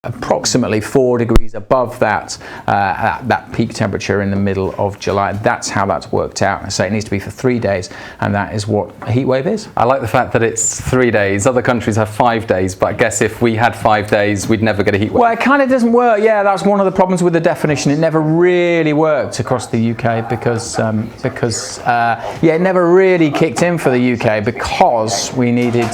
approximately 4 degrees above that that peak temperature in the middle of July. That's how that's worked out. I say it needs to be for 3 days, and that is what a heat wave is. I like the fact that it's 3 days. Other countries have 5 days, but I guess if we had 5 days, we'd never get a heat wave. Well, it kind of doesn't work. Yeah, that's one of the problems with the definition. It never really worked across the UK because it never really kicked in for the UK because we needed.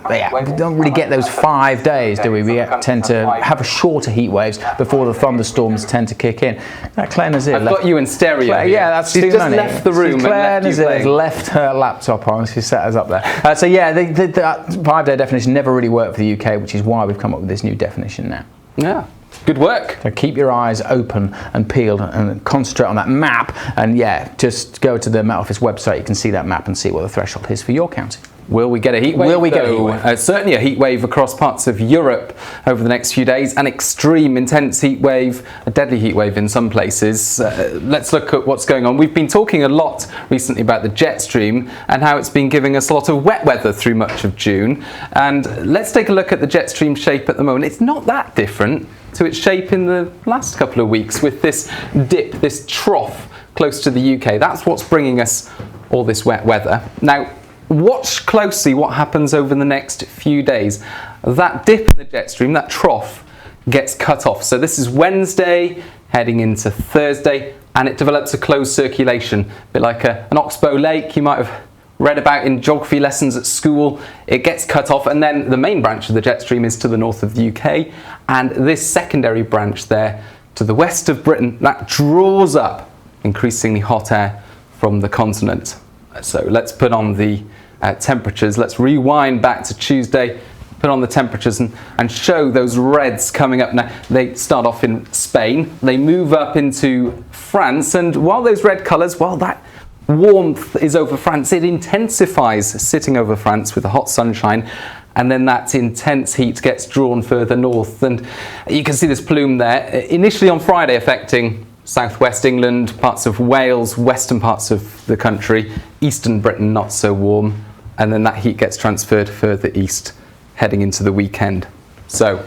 We don't really get those 5 days, do we? We tend to have a shorter heat waves before the thunderstorms tend to kick in. Claire Nazir. I've got you in stereo. Claire, yeah, that's she's too just many. left the room. Claire and Nazir has left her laptop on. She set us up there. So yeah, that 5-day definition never really worked for the UK, which is why we've come up with this new definition now. Yeah. Good work. So keep your eyes open and peeled and concentrate on that map. And yeah, just go to the Met Office website. You can see that map and see what the threshold is for your county. Will we get a heat wave? Will we get a heat wave? Certainly a heat wave across parts of Europe over the next few days. An extreme, intense heat wave, a deadly heat wave in some places. Let's look at what's going on. We've been talking a lot recently about the jet stream and how it's been giving us a lot of wet weather through much of June. And let's take a look at the jet stream shape at the moment. It's not that different to its shape in the last couple of weeks with this dip, this trough close to the UK. That's what's bringing us all this wet weather. Now, watch closely what happens over the next few days. That dip in the jet stream, that trough, gets cut off. So this is Wednesday heading into Thursday, and it develops a closed circulation, a bit like an oxbow lake you might have read about in geography lessons at school. It gets cut off, and then the main branch of the jet stream is to the north of the UK, and this secondary branch there to the west of Britain, that draws up increasingly hot air from the continent. So let's put on the temperatures. Let's rewind back to Tuesday, put on the temperatures and show those reds coming up. Now, they start off in Spain, they move up into France, and while those red colours, while that warmth is over France, it intensifies sitting over France with the hot sunshine, and then that intense heat gets drawn further north. And you can see this plume there, initially on Friday affecting southwest England, parts of Wales, western parts of the country, eastern Britain not so warm, and then that heat gets transferred further east heading into the weekend. So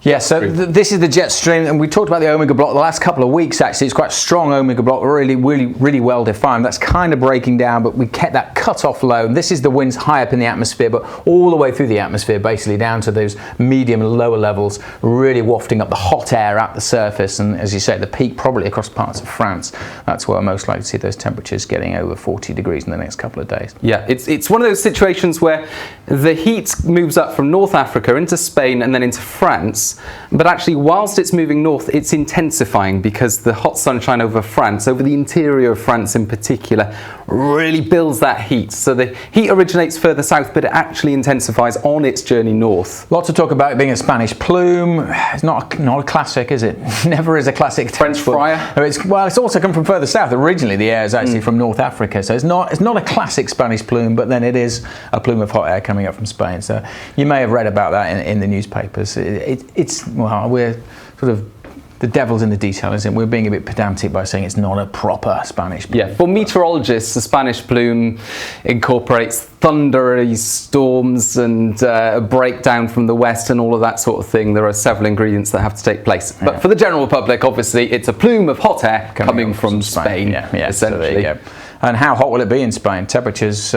yeah, so this is the jet stream, and we talked about the omega block the last couple of weeks. Actually, it's quite a strong omega block, really well defined. That's kind of breaking down, but we kept that cut off low. This is the winds high up in the atmosphere, but all the way through the atmosphere, basically down to those medium and lower levels, really wafting up the hot air at the surface. And as you say, the peak probably across parts of France. That's where we're most likely to see those temperatures getting over 40 degrees in the next couple of days. Yeah, it's one of those situations where the heat moves up from North Africa into Spain and then into France. But actually, whilst it's moving north, it's intensifying because the hot sunshine over France, over the interior of France in particular, really builds that heat. So the heat originates further south, but it actually intensifies on its journey north. Lots of talk about it being a Spanish plume. It's not a classic, is it? Never is a classic. French fryer. It's also come from further south. Originally, the air is actually from North Africa, so it's not a classic Spanish plume, but then it is a plume of hot air coming up from Spain. So you may have read about that in the newspapers. Well, we're sort of the devil's in the detail, isn't it? We're being a bit pedantic by saying it's not a proper Spanish plume. Yeah, for meteorologists, the Spanish plume incorporates thundery storms and a breakdown from the west and all of that sort of thing. There are several ingredients that have to take place. But for the general public, obviously, it's a plume of hot air coming from Spain, essentially. So there you go. And how hot will it be in Spain? Temperatures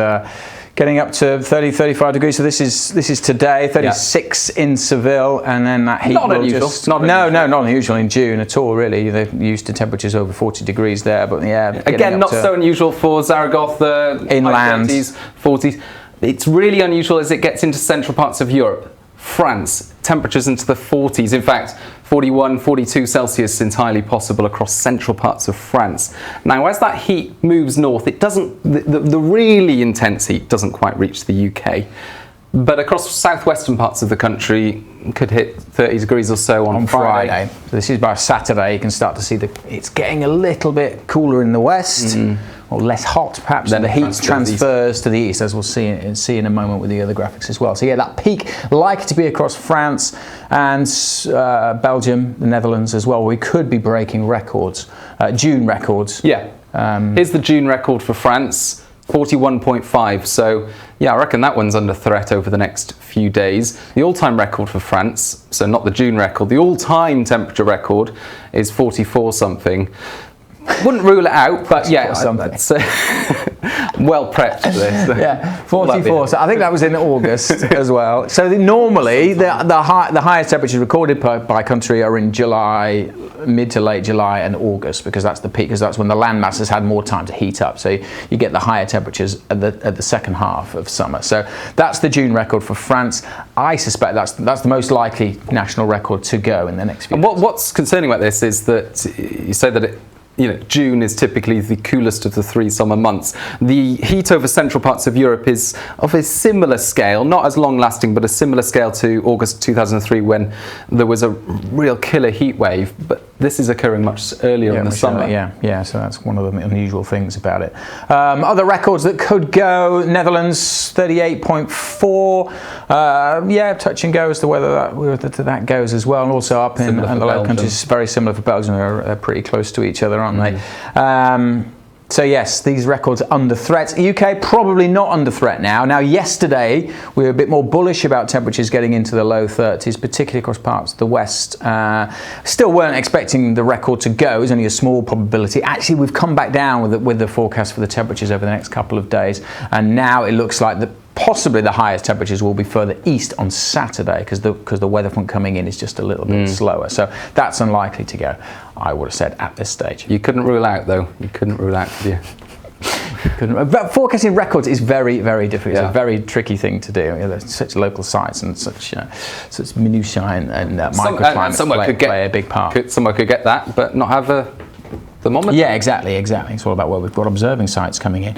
getting up to 30, 35 degrees. So this is today, 36 in Seville, and then that heat not unusual. Not unusual in June at all, really. They're used to temperatures over 40 degrees there, but yeah. Again, not so unusual for Zaragoza, inland, 30s, 40s. It's really unusual as it gets into central parts of Europe. France, temperatures into the 40s. In fact, 41, 42 Celsius entirely possible across central parts of France. Now, as that heat moves north, it doesn't, the really intense heat doesn't quite reach the UK. But across southwestern parts of the country, could hit 30 degrees or so on Friday. So this is by Saturday. You can start to see it's getting a little bit cooler in the west, or less hot perhaps. Then the heat transfers to the east, as we'll see in a moment with the other graphics as well. So yeah, that peak likely to be across France and Belgium, the Netherlands as well. We could be breaking records, June records. Yeah. Here's the June record for France. 41.5, so Yeah, I reckon that one's under threat over the next few days. The all-time record for France, so not the June record, the all-time temperature record is 44 something. Wouldn't rule it out, but yeah, that's well prepped for this. Yeah, 44. So I think that was in August as well. So normally the highest temperatures recorded by country are in July, mid to late July and August, because that's the peak, because that's when the land masses had more time to heat up. So you get the higher temperatures at the second half of summer. So that's the June record for France. I suspect that's the most likely national record to go in the next few years. What's concerning about this is that you say that June is typically the coolest of the 3 summer months. The heat over central parts of Europe is of a similar scale, not as long lasting, but a similar scale to August 2003 when there was a real killer heat wave. But this is occurring much earlier in the summer. Yeah, so that's one of the unusual things about it. Other records that could go: Netherlands 38.4. Touch and go as to whether that goes as well, and also up in the low countries, very similar for Belgium. They're pretty close to each other, aren't they? So yes, these records are under threat. UK probably not under threat now. Now yesterday we were a bit more bullish about temperatures getting into the low 30s, particularly across parts of the west. Still weren't expecting the record to go. It was only a small probability. Actually, we've come back down with the forecast for the temperatures over the next couple of days, and now it looks like possibly the highest temperatures will be further east on Saturday, because the weather front coming in is just a little bit slower. So that's unlikely to go, I would have said, at this stage. You couldn't rule out, though. You couldn't rule out, could you? But forecasting records is very, very difficult. It's a very tricky thing to do. There's such local sites and such minutiae and microclimates play a big part. Someone could get that, but not have a thermometer. Yeah, exactly. It's all about where we've got observing sites coming in.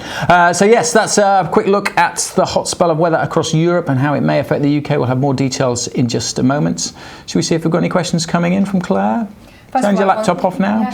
So yes, that's a quick look at the hot spell of weather across Europe and how it may affect the UK. We'll have more details in just a moment. Should we see if we've got any questions coming in from Claire? Turn your laptop off now. Yeah.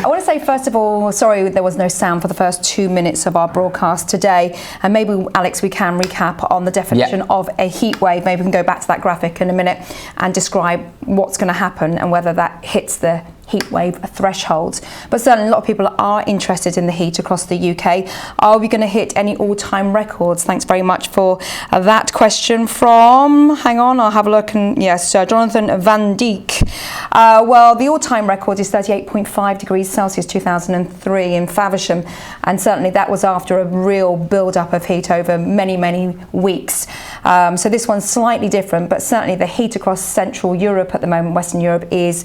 I want to say, first of all, sorry there was no sound for the first 2 minutes of our broadcast today. And maybe, Alex, we can recap on the definition of a heat wave. Maybe we can go back to that graphic in a minute and describe what's going to happen and whether that hits the heat wave thresholds. But certainly a lot of people are interested in the heat across the UK. Are we going to hit any all-time records? Thanks very much for that question from, hang on, I'll have a look, and yes, Jonathan Van Dijk. Well, the all-time record is 38.5 degrees Celsius 2003 in Faversham, and certainly that was after a real build-up of heat over many, many weeks. So this one's slightly different, but certainly the heat across Central Europe at the moment, Western Europe, is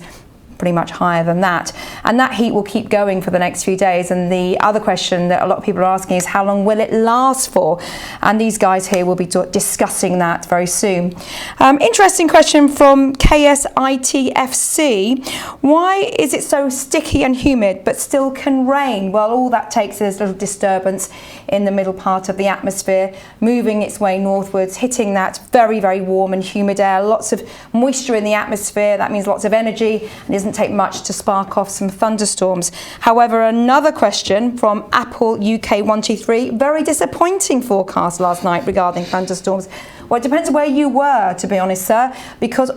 pretty much higher than that, and that heat will keep going for the next few days. And the other question that a lot of people are asking is, how long will it last for? And these guys here will be discussing that very soon. Interesting question from KSITFC. Why is it so sticky and humid but still can rain? Well, all that takes is a little disturbance in the middle part of the atmosphere, moving its way northwards, hitting that very, very warm and humid air. Lots of moisture in the atmosphere. That means lots of energy, and doesn't take much to spark off some thunderstorms. However, another question from Apple UK 123, very disappointing forecast last night regarding thunderstorms. Well, it depends where you were, to be honest, sir,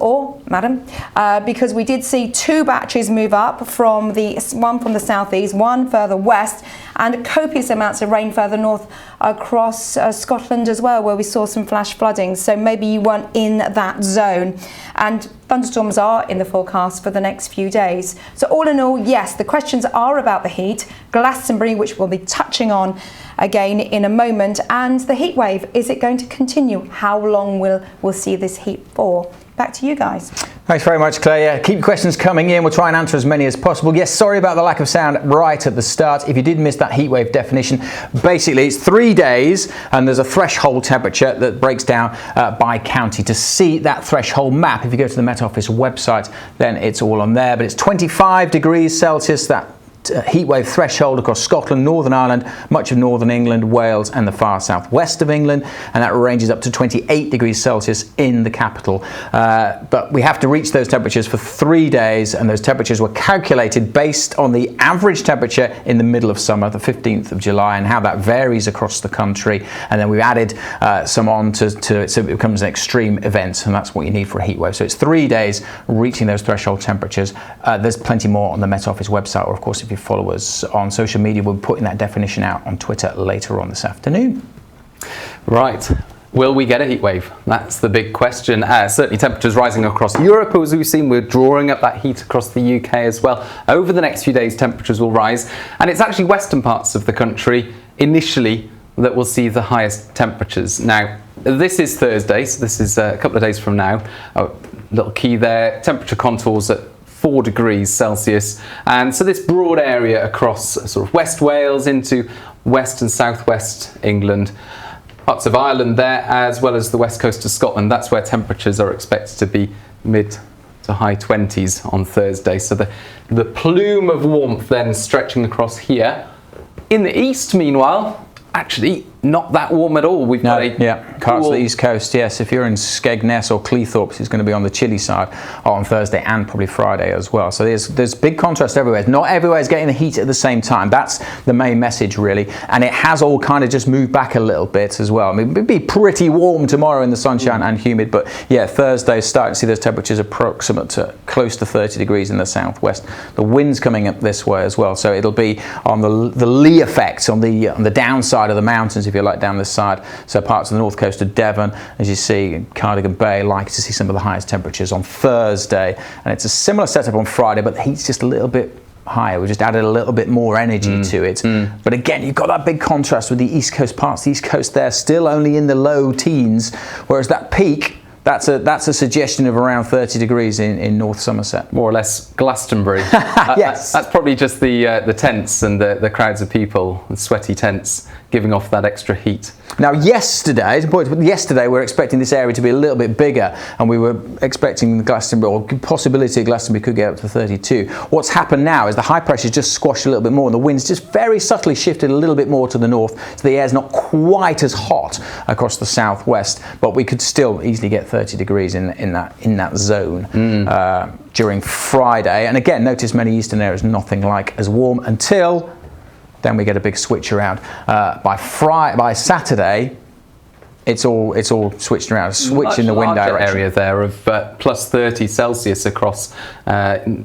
or madam, because we did see 2 batches move up, one from the southeast, one further west, and copious amounts of rain further north across Scotland as well, where we saw some flash flooding. So maybe you weren't in that zone. And thunderstorms are in the forecast for the next few days. So all in all, yes, the questions are about the heat, Glastonbury, which we'll be touching on again in a moment, and the heat wave. Is it going to continue? How long we'll see this heat for? Back to you guys. Thanks very much, Claire. Yeah, keep questions coming in. We'll try and answer as many as possible. Yes, sorry about the lack of sound right at the start. If you did miss that heatwave definition, basically it's 3 days and there's a threshold temperature that breaks down by county. To see that threshold map, if you go to the Met Office website, then it's all on there. But it's 25 degrees Celsius, that heatwave threshold across Scotland, Northern Ireland, much of Northern England, Wales and the far southwest of England, and that ranges up to 28 degrees Celsius in the capital. But we have to reach those temperatures for 3 days, and those temperatures were calculated based on the average temperature in the middle of summer, the 15th of July, and how that varies across the country. And then we've added some on to it, so it becomes an extreme event, and that's what you need for a heatwave. So it's 3 days reaching those threshold temperatures. There's plenty more on the Met Office website, or of course if you follow us on social media, we'll be putting that definition out on Twitter later on this afternoon. Right. Will we get a heat wave? That's the big question. Certainly temperatures rising across Europe, as we've seen. We're drawing up that heat across the UK as well. Over the next few days, temperatures will rise. And it's actually western parts of the country initially that will see the highest temperatures. Now, this is Thursday, so this is a couple of days from now. Little key there, temperature contours at 4 degrees Celsius. And so this broad area across sort of West Wales into west and southwest England, parts of Ireland there, as well as the west coast of Scotland. That's where temperatures are expected to be mid to high 20s on Thursday. So the plume of warmth then stretching across here. In the east, meanwhile, actually not that warm at all. We've got parts of the east coast. Yes, if you're in Skegness or Cleethorpes, it's going to be on the chilly side on Thursday and probably Friday as well. So there's big contrast everywhere. Not everywhere is getting the heat at the same time. That's the main message really, and it has all kind of just moved back a little bit as well. I mean, it'd be pretty warm tomorrow in the sunshine and humid, but yeah, Thursday starting to see those temperatures approximate to close to 30 degrees in the southwest. The wind's coming up this way as well, so it'll be on the lee effect on the downside of the mountains, if you like, down this side. So parts of the north coast of Devon, as you see, Cardigan Bay, likely to see some of the highest temperatures on Thursday. And it's a similar setup on Friday, but the heat's just a little bit higher. We just added a little bit more energy to it. But again, you've got that big contrast with the east coast parts. The east coast there still only in the low teens, whereas that peak, that's a suggestion of around 30 degrees in North Somerset. More or less Glastonbury. Yes. That's probably just the tents and the crowds of people, the sweaty tents, giving off that extra heat. Now yesterday we're expecting this area to be a little bit bigger, and we were expecting the Glastonbury, or possibility of Glastonbury could get up to 32. What's happened now is the high pressure's just squashed a little bit more, and the wind's just very subtly shifted a little bit more to the north, so the air's not quite as hot across the southwest, but we could still easily get 30 degrees in that zone during Friday. And again, notice many eastern areas nothing like as warm until then we get a big switch around. By Saturday, it's all switched around, switch in the wind direction. Area there of plus 30 Celsius across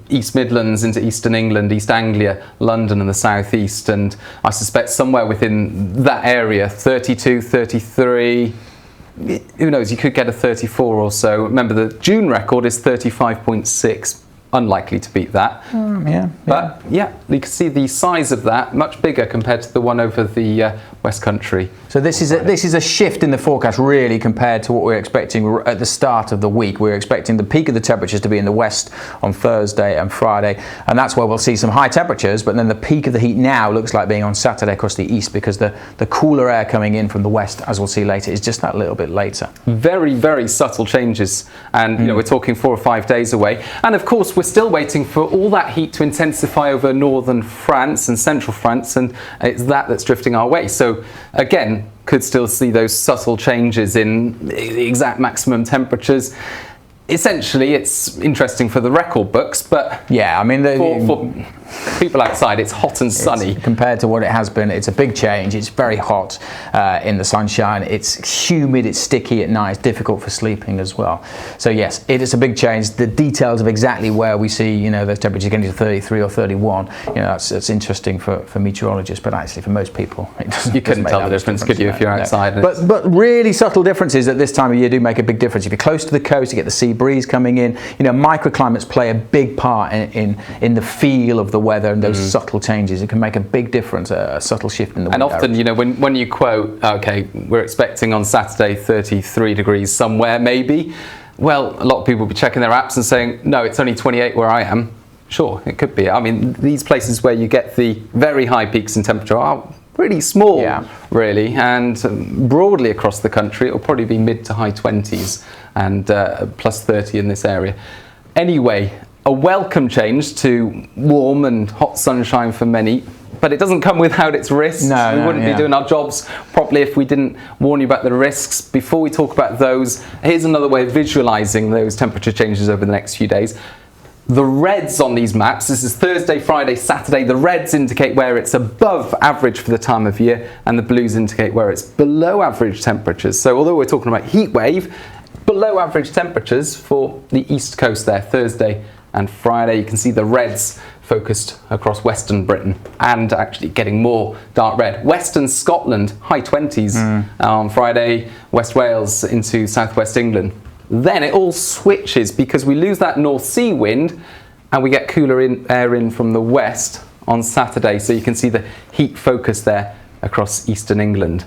East Midlands into Eastern England, East Anglia, London and the South East, and I suspect somewhere within that area, 32, 33, who knows, you could get a 34 or so. Remember, the June record is 35.6. Unlikely to beat that. But yeah, you can see the size of that much bigger compared to the one over the West Country. So this is a shift in the forecast really compared to what we were expecting at the start of the week. We were expecting the peak of the temperatures to be in the west on Thursday and Friday, and that's where we'll see some high temperatures, but then the peak of the heat now looks like being on Saturday across the east, because the cooler air coming in from the west, as we'll see later, is just that little bit later. Very, very subtle changes, and you know, we're talking 4 or 5 days away, and of course we're still waiting for all that heat to intensify over northern France and central France, and it's that's drifting our way. So again, could still see those subtle changes in the exact maximum temperatures. Essentially, it's interesting for the record books, but yeah, I mean, for people outside, it's hot and sunny. Compared to what it has been, it's a big change. It's very hot in the sunshine. It's humid, it's sticky at night. It's difficult for sleeping as well. So yes, it is a big change. The details of exactly where we see, you know, those temperatures getting to 33 or 31, you know, that's interesting for meteorologists, but actually for most people, it doesn't. You couldn't tell the difference, could you, if you're outside? No. But really subtle differences at this time of year do make a big difference. If you're close to the coast, you get the sea breeze coming in. You know, microclimates play a big part in the feel of the weather, and those subtle changes. It can make a big difference, a subtle shift in the wind. And often, direction. you know, when you quote, okay, we're expecting on Saturday 33 degrees somewhere, maybe. Well, a lot of people will be checking their apps and saying, no, it's only 28 where I am. Sure, it could be. I mean, these places where you get the very high peaks in temperature are pretty small, really, and broadly across the country, it'll probably be mid to high 20s and plus 30 in this area. Anyway, a welcome change to warm and hot sunshine for many, but it doesn't come without its risks. We wouldn't be doing our jobs properly if we didn't warn you about the risks. Before we talk about those, here's another way of visualizing those temperature changes over the next few days. The reds on these maps, this is Thursday, Friday, Saturday, the reds indicate where it's above average for the time of year, and the blues indicate where it's below average temperatures. So although we're talking about heat wave, below average temperatures for the east coast there, Thursday and Friday. You can see the reds focused across western Britain and actually getting more dark red. Western Scotland, high 20s on Friday, West Wales into southwest England. Then it all switches because we lose that North Sea wind and we get cooler air in from the west on Saturday. So you can see the heat focus there across eastern England.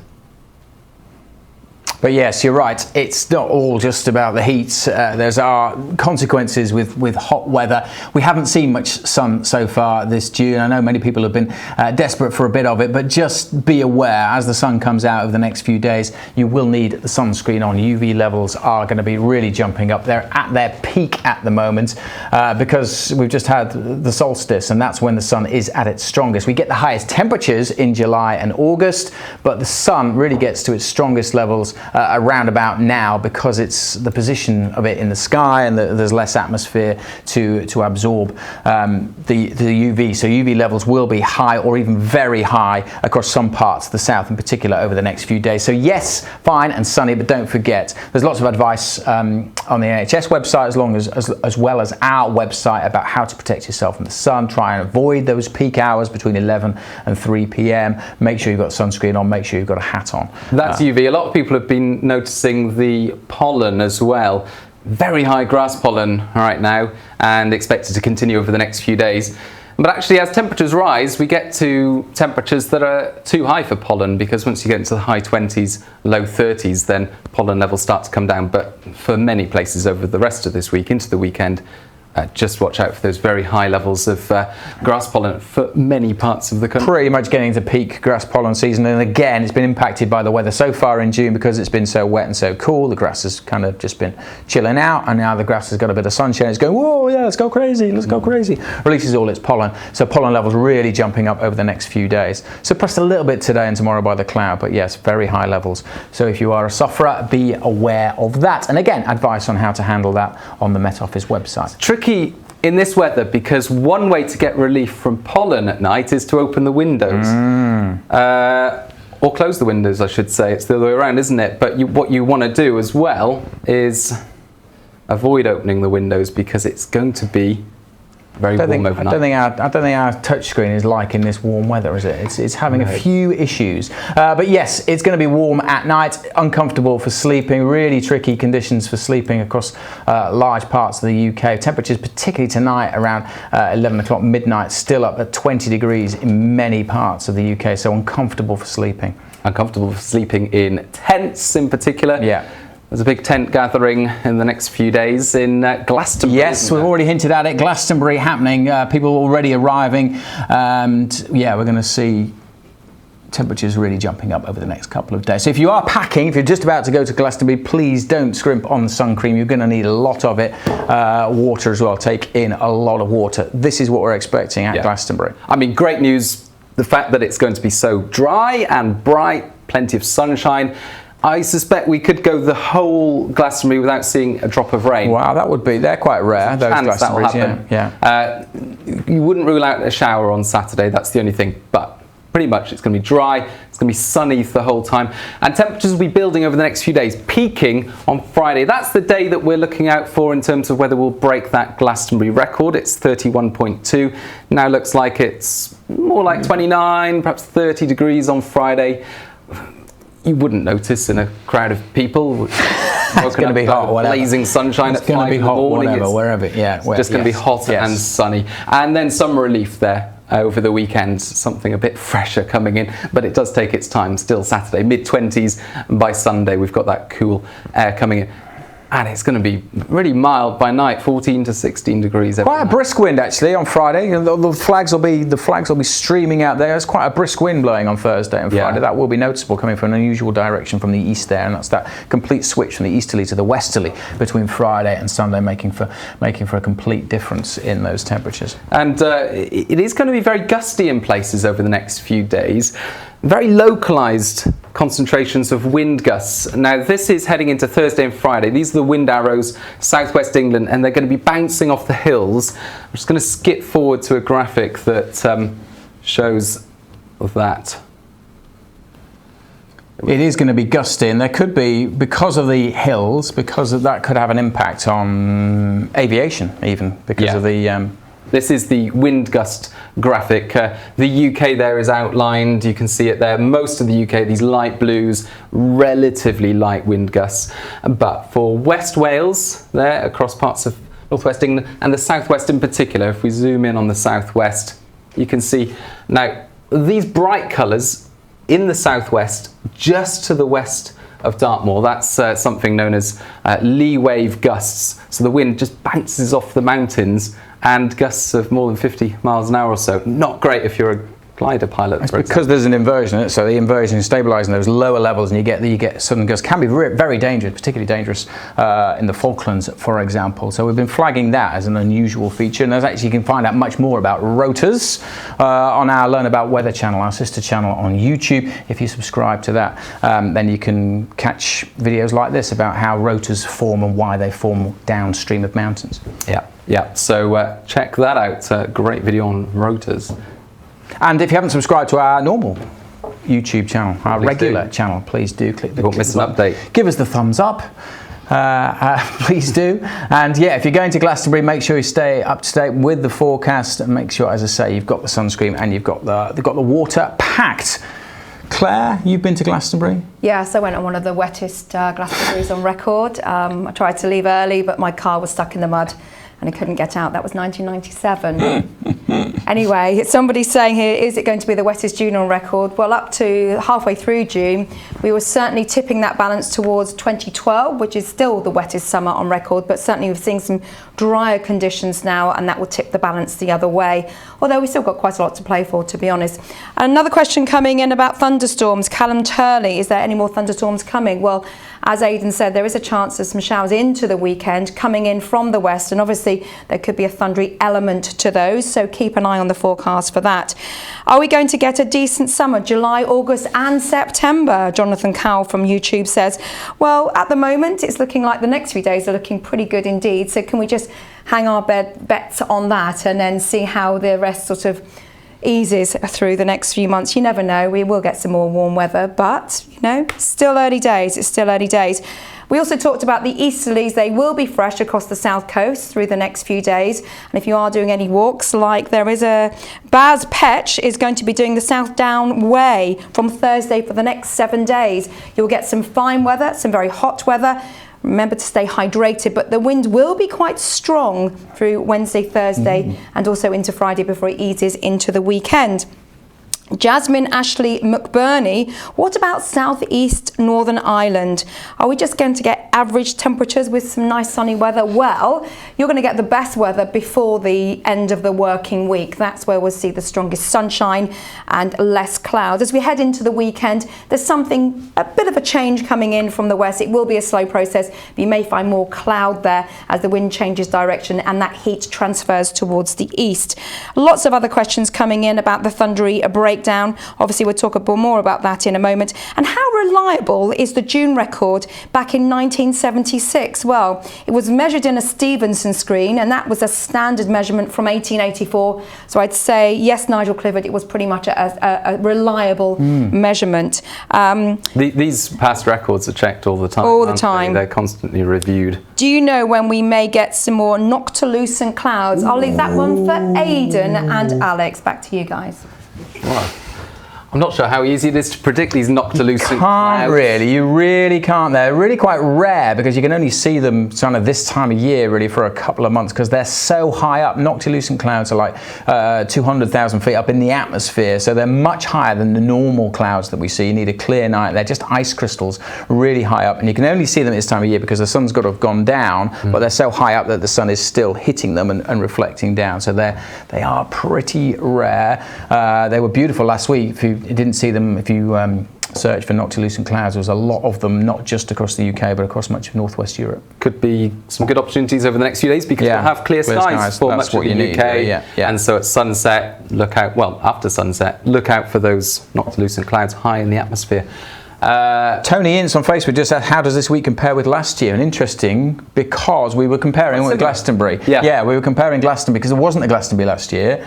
But yes, you're right. It's not all just about the heat. There's our consequences with hot weather. We haven't seen much sun so far this June. I know many people have been desperate for a bit of it, but just be aware as the sun comes out over the next few days, you will need the sunscreen on. UV levels are going to be really jumping up. They're at their peak at the moment because we've just had the solstice, and that's when the sun is at its strongest. We get the highest temperatures in July and August, but the sun really gets to its strongest levels around about now because it's the position of it in the sky and there's less atmosphere to absorb the UV. So UV levels will be high or even very high across some parts of the south in particular over the next few days. So yes, fine and sunny, but don't forget there's lots of advice on the NHS website as well as our website about how to protect yourself from the sun. Try and avoid those peak hours between 11 and 3 p.m. Make sure you've got sunscreen on, make sure you've got a hat on. That's UV. A lot of people have been noticing the pollen as well. Very high grass pollen right now and expected to continue over the next few days. But actually, as temperatures rise, we get to temperatures that are too high for pollen, because once you get into the high 20s, low 30s, then pollen levels start to come down. But for many places over the rest of this week, into the weekend, just watch out for those very high levels of grass pollen for many parts of the country. Pretty much getting to peak grass pollen season, and again it's been impacted by the weather so far in June because it's been so wet and so cool. The grass has kind of just been chilling out, and now the grass has got a bit of sunshine. It's going, whoa, yeah, let's go crazy, let's go crazy. Releases all its pollen, so pollen levels really jumping up over the next few days. Suppressed a little bit today and tomorrow by the cloud, but yes, very high levels. So if you are a sufferer, be aware of that. And again, advice on how to handle that on the Met Office website. Tricky in this weather because one way to get relief from pollen at night is to open the windows. Or close the windows, I should say. It's the other way around, isn't it? But what you want to do as well is avoid opening the windows because it's going to be very warm overnight. I don't think our touchscreen is liking this warm weather, is it? It's having a few issues. But yes, it's going to be warm at night, uncomfortable for sleeping, really tricky conditions for sleeping across large parts of the UK. Temperatures, particularly tonight around 11 o'clock midnight, still up at 20 degrees in many parts of the UK, so uncomfortable for sleeping. Uncomfortable for sleeping in tents in particular. Yeah. There's a big tent gathering in the next few days in Glastonbury. Yes, we've already hinted at it. Glastonbury happening. People already arriving. And yeah, we're going to see temperatures really jumping up over the next couple of days. So if you are packing, if you're just about to go to Glastonbury, please don't scrimp on the sun cream. You're going to need a lot of it. Water as well. Take in a lot of water. This is what we're expecting at Glastonbury. I mean, great news. The fact that it's going to be so dry and bright, plenty of sunshine. I suspect we could go the whole Glastonbury without seeing a drop of rain. Wow, they're quite rare, those Glastonburys. Yeah. You wouldn't rule out a shower on Saturday, that's the only thing, but pretty much it's going to be dry, it's going to be sunny the whole time, and temperatures will be building over the next few days, peaking on Friday. That's the day that we're looking out for in terms of whether we'll break that Glastonbury record. It's 31.2. Now looks like it's more like 29, perhaps 30 degrees on Friday. You wouldn't notice in a crowd of people. It's going to be hot, whatever. Blazing sunshine at 5 in the morning. It's going to be hot, whatever, wherever. Yeah, it's just going to be hot and sunny. And then some relief there over the weekend, something a bit fresher coming in, but it does take its time. Still Saturday, mid-20s, and by Sunday we've got that cool air coming in. And it's going to be really mild by night, 14 to 16 degrees. Quite a brisk wind actually on Friday. The flags will be streaming out there. It's quite a brisk wind blowing on Thursday and Friday. That will be noticeable, coming from an unusual direction from the east there, and that's that complete switch from the easterly to the westerly between Friday and Sunday, making for a complete difference in those temperatures. And it is going to be very gusty in places over the next few days. Very localised concentrations of wind gusts. Now this is heading into Thursday and Friday. These are the wind arrows, southwest England, and they're going to be bouncing off the hills. I'm just going to skip forward to a graphic that shows that. It is going to be gusty, and there could be, because of the hills, because of that could have an impact on aviation even, because of the This is the wind gust graphic. The UK there is outlined. You can see it there. Most of the UK, these light blues, relatively light wind gusts. But for West Wales, there across parts of northwest England and the southwest in particular, if we zoom in on the southwest, you can see now these bright colours in the southwest, just to the west of Dartmoor. That's something known as lee wave gusts. So the wind just bounces off the mountains and gusts of more than 50 miles an hour or so. Not great if you're a glider pilot. It's because there's an inversion in it, so the inversion is stabilising those lower levels, and you get sudden gusts. Can be very dangerous, particularly dangerous in the Falklands, for example. So we've been flagging that as an unusual feature, and there's actually, you can find out much more about rotors on our Learn About Weather channel, our sister channel on YouTube. If you subscribe to that, then you can catch videos like this about how rotors form and why they form downstream of mountains. Yeah. So check that out. Great video on rotors. And if you haven't subscribed to our normal YouTube channel, our regular channel, please do click the button. Won't miss an update. Give us the thumbs up. Please do. And yeah, if you're going to Glastonbury, make sure you stay up to date with the forecast and make sure, as I say, you've got the sunscreen and you've got the water packed. Claire, you've been to Glastonbury? Yes, I went on one of the wettest Glastonburys on record. I tried to leave early, but my car was stuck in the mud and I couldn't get out. That was 1997. Anyway, somebody's saying here, is it going to be the wettest June on record? Well, up to halfway through June, we were certainly tipping that balance towards 2012, which is still the wettest summer on record, but certainly we're seeing some drier conditions now, and that will tip the balance the other way. Although we've still got quite a lot to play for, to be honest. Another question coming in about thunderstorms. Callum Turley, is there any more thunderstorms coming? Well, as Aidan said, there is a chance of some showers into the weekend coming in from the west, and obviously there could be a thundery element to those, so keep an eye on the forecast for that. Are we going to get a decent summer, July, August and September? Jonathan Cowell from YouTube says, well, at the moment it's looking like the next few days are looking pretty good indeed, so can we just hang our bets on that and then see how the rest sort of eases through the next few months? You never know, we will get some more warm weather, but you know, still early days, it's still early days. We also talked about the easterlies. They will be fresh across the south coast through the next few days. And if you are doing any walks, like there is a Baz Petch is going to be doing the South Down Way from Thursday for the next 7 days. You'll get some fine weather, some very hot weather. Remember to stay hydrated, but the wind will be quite strong through Wednesday, Thursday, and also into Friday before it eases into the weekend. Jasmine Ashley McBurney, what about southeast Northern Ireland? Are we just going to get average temperatures with some nice sunny weather? Well, you're going to get the best weather before the end of the working week. That's where we'll see the strongest sunshine and less clouds. As we head into the weekend, there's a bit of a change coming in from the west. It will be a slow process, but you may find more cloud there as the wind changes direction and that heat transfers towards the east. Lots of other questions coming in about the thundery breakdown. Obviously, we'll talk a bit more about that in a moment. And how reliable is the June record back in 1976? Well, it was measured in a Stevenson screen, and that was a standard measurement from 1884. So I'd say, yes, Nigel Clifford, it was pretty much a reliable measurement. These past records are checked all the time. All the time. They're constantly reviewed. Do you know when we may get some more noctilucent clouds? I'll leave that one for Aidan and Alex. Back to you guys. Wow. I'm not sure how easy it is to predict these noctilucent clouds. You really can't. They're really quite rare because you can only see them kind of this time of year really for a couple of months because they're so high up. Noctilucent clouds are like 200,000 feet up in the atmosphere, so they're much higher than the normal clouds that we see. You need a clear night. They're just ice crystals really high up, and you can only see them this time of year because the sun's got to have gone down, but they're so high up that the sun is still hitting them and reflecting down. So they are pretty rare. They were beautiful last week. If you didn't see them, if you search for noctilucent clouds, there was a lot of them, not just across the UK but across much of northwest Europe. Could be some good opportunities over the next few days because we'll have clear skies for much of the UK. And so at sunset, look out, well, after sunset, look out for those noctilucent clouds high in the atmosphere. Tony Ince on Facebook just asked, how does this week compare with last year? And interesting, because we were comparing with Glastonbury. Yeah, we were comparing Glastonbury because there wasn't a Glastonbury last year.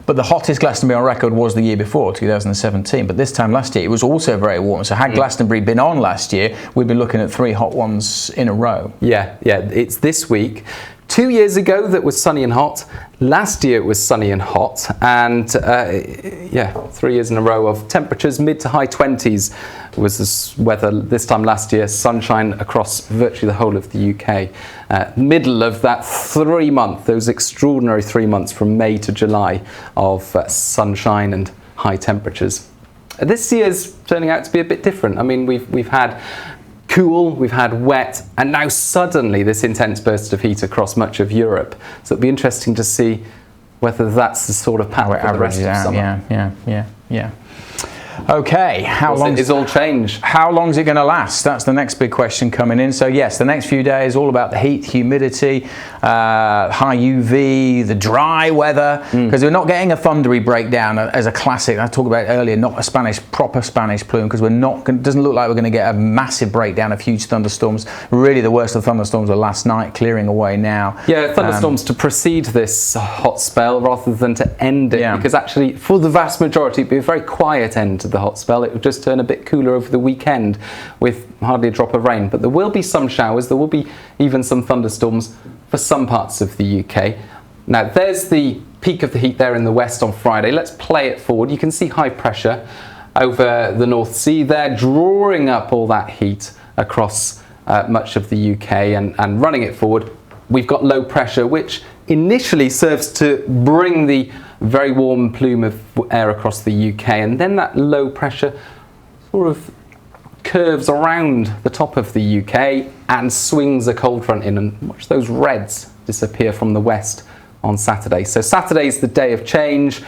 But the hottest Glastonbury on record was the year before, 2017. But this time last year, it was also very warm. So had Glastonbury been on last year, we'd been looking at 3 hot ones in a row. Yeah, it's this week. 2 years ago that was sunny and hot. Last year it was sunny and hot, and 3 years in a row of temperatures mid to high 20s was this weather this time last year. Sunshine across virtually the whole of the UK. Middle of that 3 month, those extraordinary 3 months from May to July of sunshine and high temperatures. This year's turning out to be a bit different. I mean, we've had cool, we've had wet, and now suddenly this intense burst of heat across much of Europe. So it'll be interesting to see whether that's the sort of pattern for the rest of the summer. Yeah. Okay, how long is all change? How long is it going to last? That's the next big question coming in. So yes, the next few days all about the heat, humidity, high UV, the dry weather, because we're not getting a thundery breakdown as a classic. I talked about it earlier, not a proper Spanish plume, because it doesn't look like we're going to get a massive breakdown of huge thunderstorms. Really, the worst of the thunderstorms were last night, clearing away now. Yeah, thunderstorms to precede this hot spell rather than to end it, because actually, for the vast majority, it'd be a very quiet end to the hot spell. It would just turn a bit cooler over the weekend with hardly a drop of rain, but there will be some showers, there will be even some thunderstorms for some parts of the UK. Now there's the peak of the heat there in the west on Friday. Let's play it forward. You can see high pressure over the North Sea there, drawing up all that heat across much of the UK and running it forward. We've got low pressure, which initially serves to bring the very warm plume of air across the UK, and then that low pressure sort of curves around the top of the UK and swings a cold front in, and watch those reds disappear from the west on Saturday. So Saturday's the day of change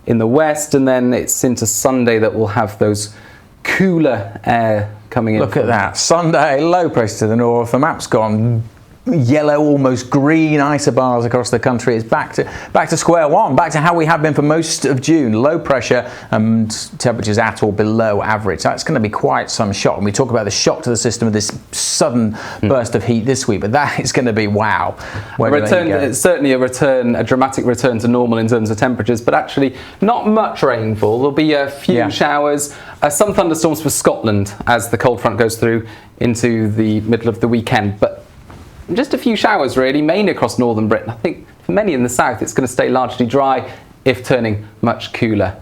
in the west, and then it's into Sunday that we'll have those cooler air coming in. Look at that, Sunday, low pressure to the north, the map's gone yellow, almost green isobars across the country. It's back to square one, back to how we have been for most of June. Low pressure and temperatures at or below average. That's going to be quite some shock. And we talk about the shock to the system of this sudden burst of heat this week, but that is going to be wow. Certainly a dramatic return to normal in terms of temperatures, but actually not much rainfall. There'll be a few showers, some thunderstorms for Scotland as the cold front goes through into the middle of the weekend, but just a few showers really, mainly across northern Britain. I think for many in the south it's going to stay largely dry, if turning much cooler.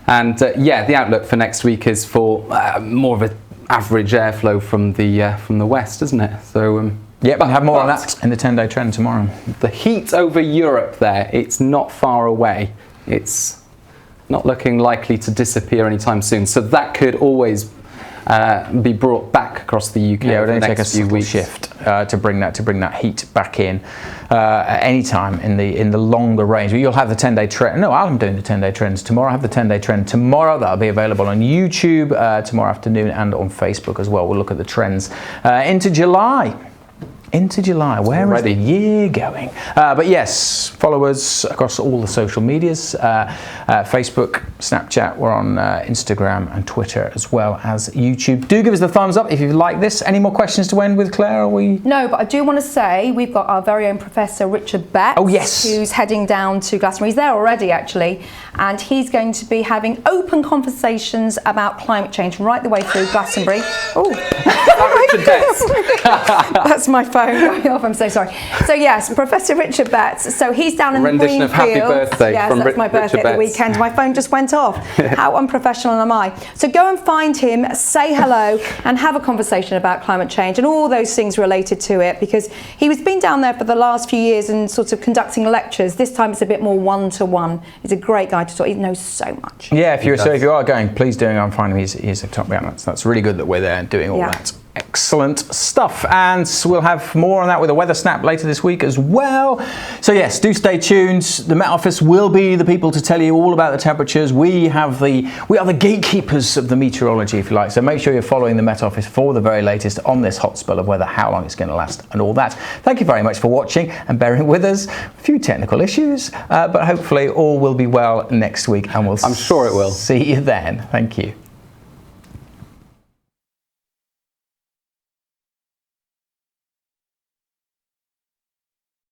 And the outlook for next week is for more of an average airflow from the west, isn't it? So we'll have more on that in the 10-day trend tomorrow. The heat over Europe there, it's not far away. It's not looking likely to disappear anytime soon. So that could always be brought back across the UK. Yeah, it would over only the take a next few subtle weeks. shift to bring that heat back in at any time in the longer range. But you'll have the 10-day trend. No, I'm doing the 10-day trends tomorrow. I have the 10-day trend tomorrow. That'll be available on YouTube tomorrow afternoon and on Facebook as well. We'll look at the trends into July. Where is the year going? But yes, follow us across all the social medias, Facebook, Snapchat, we're on Instagram and Twitter as well as YouTube. Do give us the thumbs up if you like this. Any more questions to end with, Claire? Are we? No, but I do want to say we've got our very own Professor Richard Betts. Oh yes. Who's heading down to Glastonbury. He's there already actually, and he's going to be having open conversations about climate change right the way through Glastonbury. Oh, Richard Betts. That's my phone going off. I'm so sorry. So yes, Professor Richard Betts. So he's down in the rendition green of Happy field. Birthday yes, from that's my birthday Richard at the Betts. weekend. My phone just went off. How unprofessional am I? So go and find him, say hello, and have a conversation about climate change and all those things related to it, because he's been down there for the last few years and sort of conducting lectures. This time it's a bit more one-to-one. He's a great guy to talk. He knows so much. Yeah, if you are going, please do go and find him. He's a top man. That's really good that we're there doing all that. Excellent stuff, and we'll have more on that with a weather snap later this week as well. So yes, do stay tuned. The Met Office will be the people to tell you all about the temperatures. We are the gatekeepers of the meteorology, if you like. So make sure you're following the Met Office for the very latest on this hot spell of weather, how long it's going to last, and all that. Thank you very much for watching and bearing with us. A few technical issues, but hopefully all will be well next week, and I'm sure it will. See you then. Thank you.